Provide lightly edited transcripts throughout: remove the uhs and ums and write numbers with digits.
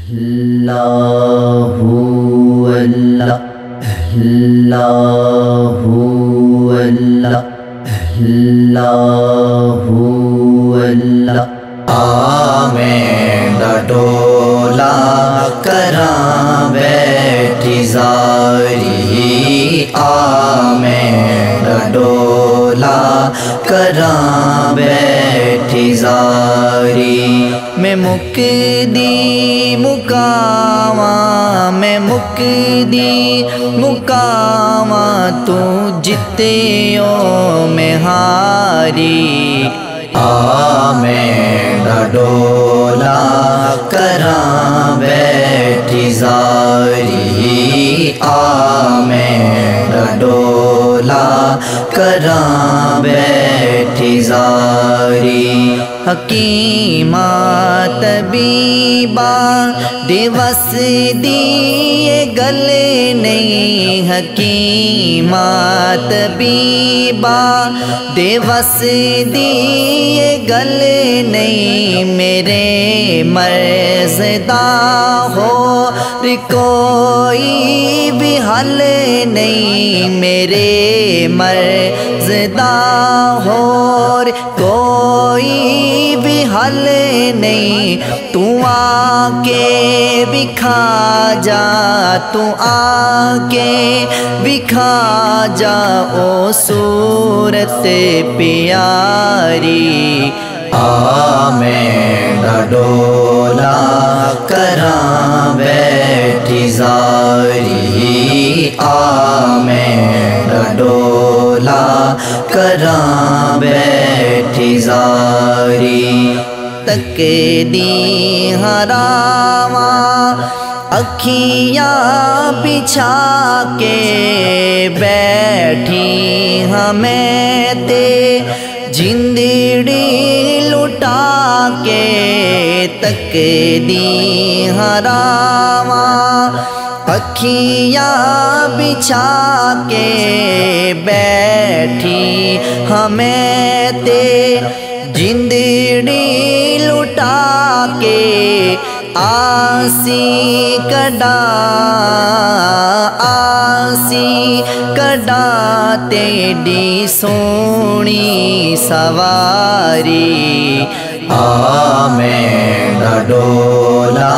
Allahu Allah, Allahu Allah, Allahu Allah. آمین دا ڈولا کراں بیٹھی زاری، آمین دا ڈولا کراں بیٹھی زاری۔ میں مکدی مکاواں، میں مکدی مکاواں، تو جتیو میں ہاری۔ آمین دا ڈولا کراں بیٹھی زاری، آمین دا ڈولا کراں بیٹھی زاری۔ حکیماں طبیباں دیوس دی گل نہیں، حکیماں طبیباں دیوس دی گل نہیں، میرے مرض دا ہو کوئی بھی حل نہیں، میرے مرض دا ہو کوئی بھی حل نہیں۔ تو آ کے بکھا جا، تو آ کے بکھا جا او صورت پیاری۔ آمین دا ڈولا کراں بیٹھی زاری، آمین دا ڈولا کراں بیٹھی زاری۔ تکدی ہراواں اکھیاں بچھا کے بیٹھی ہمیں تے جندڑی لٹا کے، تکدی ہراواں اکھیاں بچھا کے بیٹھی ہمیں تے جندڑی لٹا کے، آسی کڈا آسی کڈا تیڈی سونی سواری۔ آمین دا ڈولا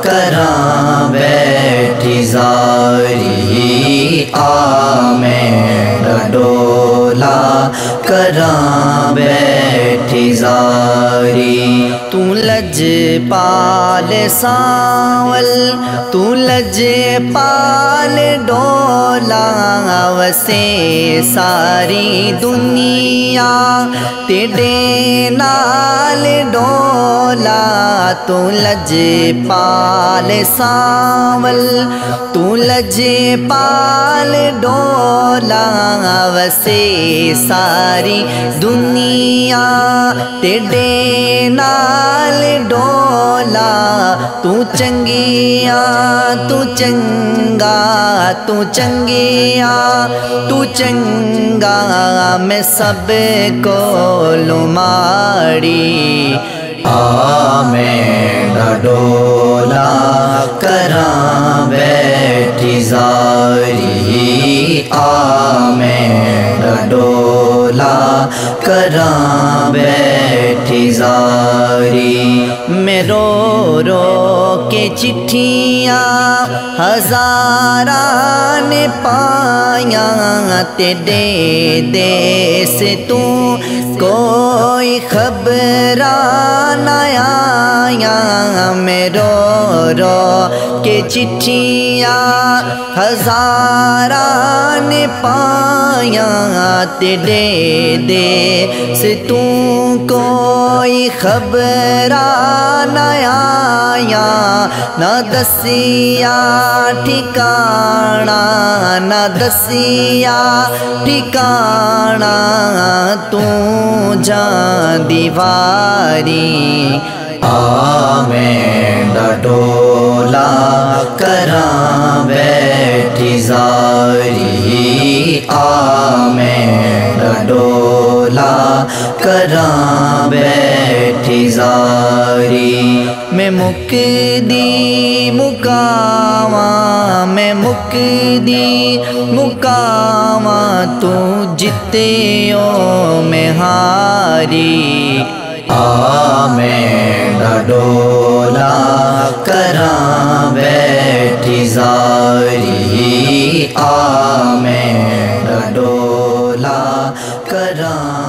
کراں بیٹھی زاری، آمین دا ڈولا کراں بیٹھی زاری۔ تو لج پال ساول، تو لج پال ڈولا وسے ساری دنیا تیرے نال ڈولا، تو لج پال ساول، تو لج پال ڈولا وسے ساری دنیا تیرے نال ڈولا۔ تو چنگیاں تو چنگا، تو چنگیاں تو چنگا، میں سب کو لماڑی۔ آمین دا ڈولا کراں بیٹھی زاری، آمین دا ڈولا کراں بیٹھی زاری۔ میں رو رو کے چٹھیاں ہزاراں نے پائیاں، تیرے دیس تو کوئی خبراں نہ آیاں، میں رو رو کے چٹھیاں ہزاراں نے پائیاں، تیرے دیس تو کوئی خبراں نہ آیاں، نہ دسیا ٹھکانا، نہ دسیا ٹھکانا، تو جان دیواری۔ آمین دا ڈولا کراں بیٹھی زاری، آمین دا ڈولا کراں بیٹھی زاری۔ میں مکدی مکاواں میں مکدی مکاواں تو جتیو میں ہاری میں ڈڈولا کراں بیٹھی زاری میں ڈڈولا کراں